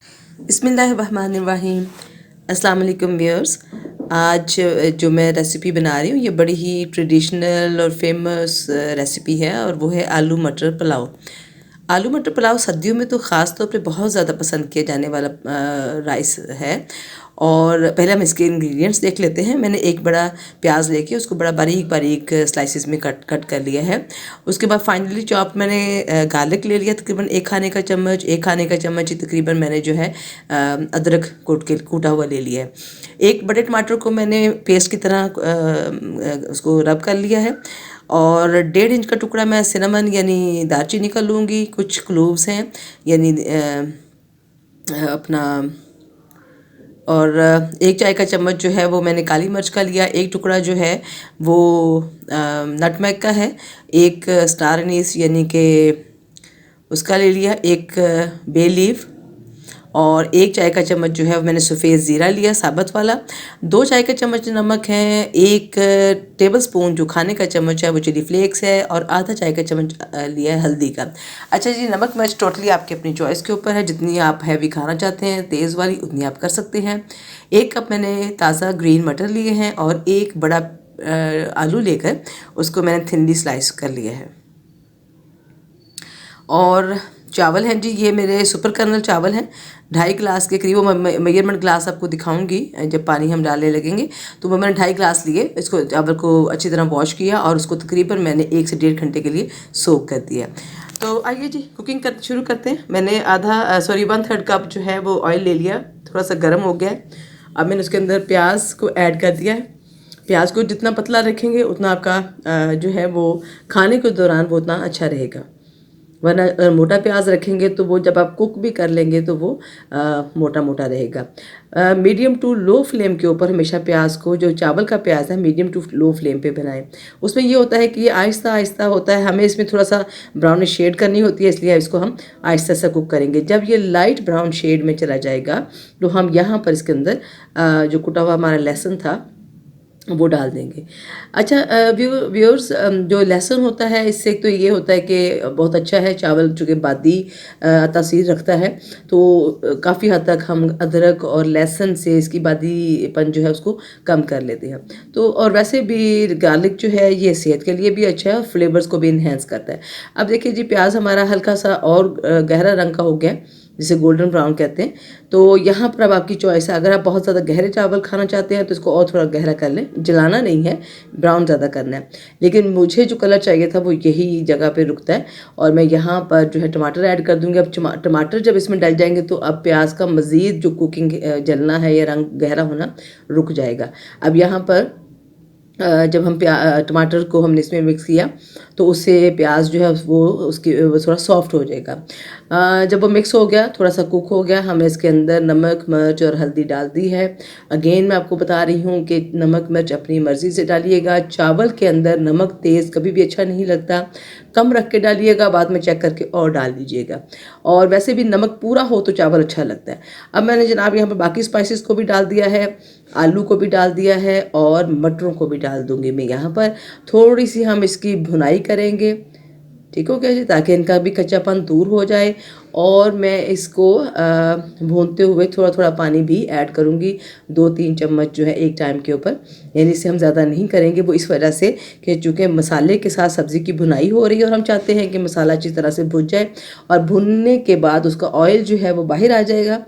बिस्मिल्लाहिर्रहमानिर्रहीम। अस्सलाम वालेकुम व्यूअर्स। आज जो मैं रेसिपी बना रही हूँ ये बड़ी ही ट्रेडिशनल और फेमस रेसिपी है और वो है आलू मटर पुलाव। आलू मटर पुलाव सर्दियों में तो ख़ास तौर पे बहुत ज़्यादा पसंद किया जाने वाला राइस है। और पहले हम इसके इंग्रेडिएंट्स देख लेते हैं। मैंने एक बड़ा प्याज लेके उसको बड़ा बारीक बारीक स्लाइसिस में कट कर लिया है। उसके बाद फाइनली चॉप मैंने गार्लिक ले लिया, तकरीबन एक खाने का चम्मच, एक खाने का चम्मच ही तकरीबन मैंने जो है अदरक कूटा हुआ ले लिया है। एक बड़े टमाटर को मैंने पेस्ट की तरह उसको रब कर लिया है। और 1.5 इंच का टुकड़ा मैं सिनेमन यानी दालचीनी का लूँगी। कुछ क्लोव्स हैं यानी अपना, और एक चाय का चम्मच जो है वो मैंने काली मिर्च का लिया। एक टुकड़ा जो है वो नटमेग का है। एक स्टार एनीस यानी कि उसका ले लिया। एक बे लीफ और एक चाय का चम्मच जो है मैंने सफ़ेद ज़ीरा लिया साबुत वाला। 2 चाय का चम्मच नमक है। एक टेबलस्पून जो खाने का चम्मच है वो चिली फ्लेक्स है और आधा चाय का चम्मच लिया है हल्दी का। अच्छा जी, नमक मिर्च टोटली आपकी अपनी चॉइस के ऊपर है। जितनी आप हैवी खाना चाहते हैं तेज़ वाली उतनी आप कर सकते हैं। 1 कप मैंने ताज़ा ग्रीन मटर लिए हैं और एक बड़ा आलू लेकर उसको मैंने थिनली स्लाइस कर लिया है। और चावल हैं जी, ये मेरे सुपर कर्नल चावल हैं 2.5 गिलास के करीब। वो मेजरमेंट ग्लास आपको दिखाऊंगी जब पानी हम डालने लगेंगे। तो वो मैंने 2.5 गिलास लिए। इसको चावल को अच्छी तरह वॉश किया और उसको तकरीबन मैंने 1 से 1.5 घंटे के लिए सोक कर दिया। तो आइए जी कुकिंग शुरू करते हैं। मैंने 1/3 कप जो है वो ऑयल ले लिया, थोड़ा सा गर्म हो गया है। अब मैंने उसके अंदर प्याज को ऐड कर दिया है। प्याज को जितना पतला रखेंगे उतना आपका जो है वो खाने के दौरान वो उतना अच्छा रहेगा। वरना अगर मोटा प्याज रखेंगे तो वो जब आप कुक भी कर लेंगे तो वो मोटा मोटा रहेगा। मीडियम टू लो फ्लेम के ऊपर हमेशा प्याज को, जो चावल का प्याज है, मीडियम टू लो फ्लेम पे बनाएं। उसमें ये होता है कि ये आहिस्ता आहिस्ता होता है, हमें इसमें थोड़ा सा ब्राउनिश शेड करनी होती है, इसलिए इसको हम आहिस्ता सा कुक करेंगे। जब ये लाइट ब्राउन शेड में चला जाएगा तो हम यहाँ पर इसके अंदर जो कुटा हुआ हमारा लहसुन था वो डाल देंगे। अच्छा व्यूअर्स, जो लहसुन होता है इससे एक तो ये होता है कि बहुत अच्छा है, चावल चूँकि बादी तासीर रखता है, तो काफ़ी हद तक हम अदरक और लहसुन से इसकी बादीपन जो है उसको कम कर लेते हैं। तो और वैसे भी गार्लिक जो है ये सेहत के लिए भी अच्छा है और फ्लेवर्स को भी इन्हेंस करता है। अब देखिए जी, प्याज हमारा हल्का सा और गहरा रंग का हो गया, जिसे गोल्डन ब्राउन कहते हैं। तो यहाँ पर अब आपकी चॉइस है। अगर आप बहुत ज़्यादा गहरे चावल खाना चाहते हैं तो इसको और थोड़ा गहरा कर लें, जलाना नहीं है, ब्राउन ज़्यादा करना है। लेकिन मुझे जो कलर चाहिए था वो यही जगह पे रुकता है। और मैं यहाँ पर जो है टमाटर ऐड कर दूँगी। अब टमाटर जब इसमें डल जाएंगे तो अब प्याज का मज़ीद जो कुकिंग जलना है या रंग गहरा होना रुक जाएगा। अब यहाँ पर जब हम टमाटर को हमने इसमें मिक्स किया तो उससे प्याज जो है वो थोड़ा सॉफ्ट हो जाएगा। जब वो मिक्स हो गया, थोड़ा सा कुक हो गया, हमने इसके अंदर नमक मिर्च और हल्दी डाल दी है। अगेन मैं आपको बता रही हूँ कि नमक मिर्च अपनी मर्ज़ी से डालिएगा। चावल के अंदर नमक तेज़ कभी भी अच्छा नहीं लगता, कम रख के डालिएगा, बाद में चेक करके और डाल दीजिएगा। और वैसे भी नमक पूरा हो तो चावल अच्छा लगता है। अब मैंने जनाब यहाँ पर बाकी स्पाइसेस को भी डाल दिया है, आलू को भी डाल दिया है और मटरों को भी डाल दूंगी मैं यहाँ पर। थोड़ी सी हम इसकी भुनाई करेंगे, ठीक हो गया जी, ताकि इनका भी कच्चापन दूर हो जाए। और मैं इसको भूनते हुए थोड़ा थोड़ा पानी भी ऐड करूँगी, 2-3 चम्मच जो है एक टाइम के ऊपर। यानी इसे हम ज़्यादा नहीं करेंगे, वो इस वजह से कि चूँकि मसाले के साथ सब्ज़ी की भुनाई हो रही है और हम चाहते हैं कि मसाला अच्छी तरह से भुन जाए। और भुनने के बाद उसका ऑयल जो है वो बाहर आ जाएगा,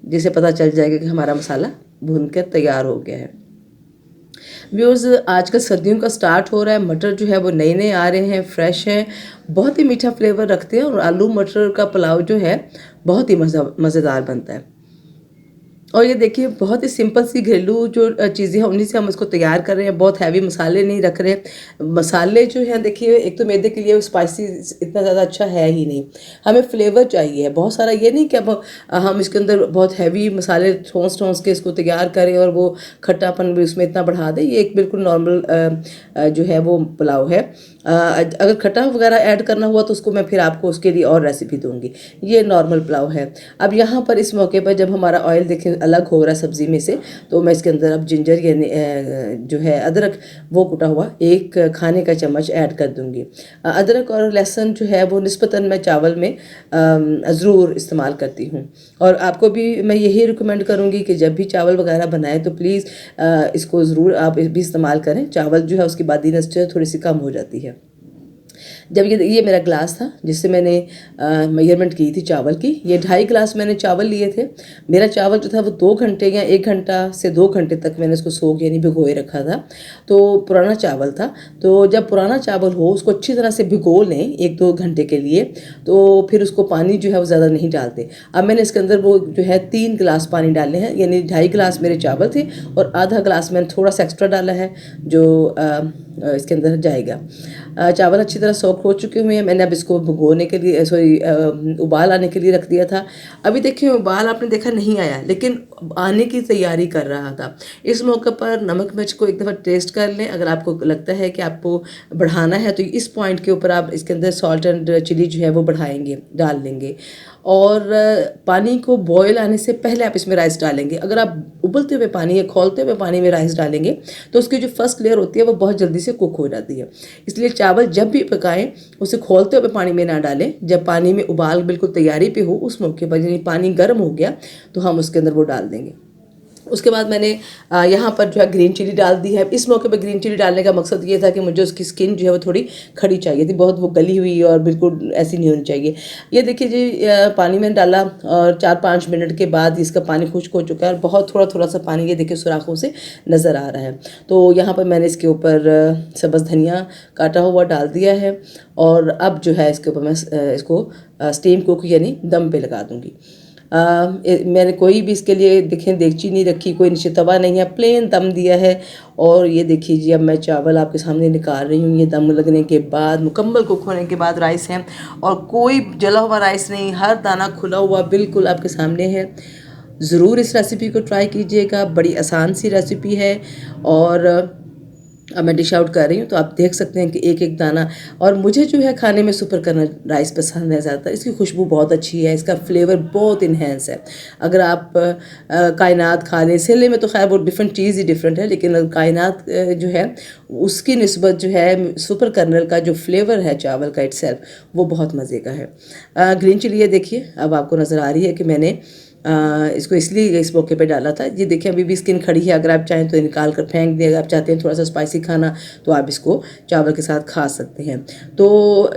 जिससे पता चल जाएगा कि हमारा मसाला भून कर तैयार हो गया है। व्यूअर्स, आजकल सर्दियों का स्टार्ट हो रहा है, मटर जो है वो नए नए आ रहे हैं, फ्रेश हैं, बहुत ही मीठा फ्लेवर रखते हैं और आलू मटर का पुलाव जो है बहुत ही मज़ेदार बनता है। और ये देखिए, बहुत ही सिंपल सी घरेलू जो चीज़ें हैं उन्हीं से हम इसको तैयार कर रहे हैं। बहुत हैवी मसाले नहीं रख रहे। मसाले जो हैं देखिए, एक तो मैदे के लिए स्पाइसी इतना ज़्यादा अच्छा है ही नहीं, हमें फ्लेवर चाहिए बहुत सारा। ये नहीं कि अब हम इसके अंदर बहुत हैवी मसाले ठोंस के इसको तैयार करें और वो खट्टापन भी उसमें इतना बढ़ा दें। ये एक बिल्कुल नॉर्मल जो है वो पुलाव है। अगर खट्टा वगैरह ऐड करना हुआ तो उसको मैं फिर आपको उसके लिए और रेसिपी दूंगी। ये नॉर्मल पुलाव है। अब यहाँ पर इस मौके पर जब हमारा ऑयल देखें अलग हो रहा है सब्ज़ी में से, तो मैं इसके अंदर अब जिंजर यानी जो है अदरक, वो कुटा हुआ 1 खाने का चम्मच ऐड कर दूंगी। अदरक और लहसुन जो है वो निस्बतन मैं चावल में ज़रूर इस्तेमाल करती हूँ। और आपको भी मैं यही रिकमेंड करूँगी कि जब भी चावल वगैरह बनाएं तो प्लीज़ इसको ज़रूर आप भी इस्तेमाल करें। चावल जो है उसकी बादीनस जो है थोड़ी सी कम हो जाती है। जब ये मेरा ग्लास था जिससे मैंने मेजरमेंट की थी चावल की, ये 2.5 ग्लास मैंने चावल लिए थे। मेरा चावल जो था वो 2 घंटे या 1 घंटा से 2 घंटे तक मैंने इसको सोख यानी भिगोए रखा था। तो पुराना चावल था, तो जब पुराना चावल हो उसको अच्छी तरह से भिगो लें 1-2 घंटे के लिए, तो फिर उसको पानी जो है वो ज़्यादा नहीं डालते। अब मैंने इसके अंदर वो जो है 3 गिलास पानी डाले हैं, यानी 2.5 गिलास मेरे चावल थे और आधा गिलास मैंने थोड़ा सा एक्स्ट्रा डाला है जो इसके अंदर जाएगा। चावल अच्छी तरह सोख हो चुके हुए हैं। मैंने अब इसको भिगोने के लिए उबाल आने के लिए रख दिया था। अभी देखिए उबाल आपने देखा नहीं आया, लेकिन आने की तैयारी कर रहा था। इस मौके पर नमक मिर्च को एक दफ़ा टेस्ट कर लें। अगर आपको लगता है कि आपको बढ़ाना है तो इस पॉइंट के ऊपर आप इसके अंदर सॉल्ट एंड चिली जो है वो बढ़ाएंगे, डाल लेंगे। और पानी को बॉयल आने से पहले आप इसमें राइस डालेंगे। अगर आप उबलते हुए पानी या खौलते हुए पानी में राइस डालेंगे तो उसकी जो फर्स्ट लेयर होती है वो बहुत जल्दी से कुक हो जाती है। इसलिए चावल जब भी पकाएं उसे खौलते हुए पानी में ना डालें। जब पानी में उबाल बिल्कुल तैयारी पे हो उस मौके पर, यानी पानी गर्म हो गया तो हम उसके अंदर वो डाल देंगे। उसके बाद मैंने यहाँ पर जो है ग्रीन चिली डाल दी है। इस मौके पर ग्रीन चिली डालने का मकसद ये था कि मुझे उसकी स्किन जो है वो थोड़ी खड़ी चाहिए थी, बहुत वो गली हुई और बिल्कुल ऐसी नहीं होनी चाहिए। ये देखिए जी, पानी में डाला और 4-5 मिनट के बाद इसका पानी खुश्क हो चुका है और बहुत थोड़ा थोड़ा सा पानी ये देखिए सुराखों से नज़र आ रहा है। तो यहाँ पर मैंने इसके ऊपर सब्ज़ धनिया काटा हुआ डाल दिया है और अब जो है इसके ऊपर मैं इसको स्टीम कुक यानी दम पे लगा दूँगी। मैंने कोई भी इसके लिए देखें देगची नहीं रखी, कोई नीचे तवा नहीं है, प्लेन दम दिया है। और ये देखिए जी, अब मैं चावल आपके सामने निकाल रही हूँ। ये दम लगने के बाद, मुकम्मल कुक होने के बाद राइस है और कोई जला हुआ राइस नहीं, हर दाना खुला हुआ बिल्कुल आपके सामने है। ज़रूर इस रेसिपी को ट्राई कीजिएगा, बड़ी आसान सी रेसिपी है। और अब मैं डिश आउट कर रही हूँ तो आप देख सकते हैं कि एक एक दाना। और मुझे जो है खाने में सुपर कर्नल राइस पसंद है ज़्यादातर। इसकी खुशबू बहुत अच्छी है, इसका फ्लेवर बहुत इन्हेंस है। अगर आप कायनात खा लें, सेले में तो खैर वो डिफरेंट चीज़ ही डिफरेंट है, लेकिन कायनात जो है उसकी निस्बत जो है सुपर कर्नल का जो फ्लेवर है चावल का इटसेल्फ, वो बहुत मज़े का है। ग्रीन चिली ये देखिए अब आपको नज़र आ रही है कि मैंने इसको इसलिए इस मौके पे डाला था। ये देखिए अभी भी स्किन खड़ी है, अगर आप चाहें तो निकाल कर फेंक दें। अगर आप चाहते हैं थोड़ा सा स्पाइसी खाना तो आप इसको चावल के साथ खा सकते हैं। तो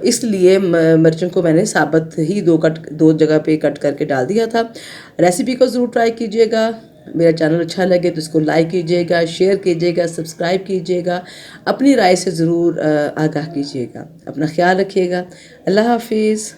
इसलिए मिर्चों को मैंने साबुत ही 2 जगह पे कट करके डाल दिया था। रेसिपी को ज़रूर ट्राई कीजिएगा। मेरा चैनल अच्छा लगे तो इसको लाइक कीजिएगा, शेयर कीजिएगा, सब्सक्राइब कीजिएगा। अपनी राय से ज़रूर आगाह कीजिएगा। अपना ख्याल रखिएगा। अल्लाह हाफिज़।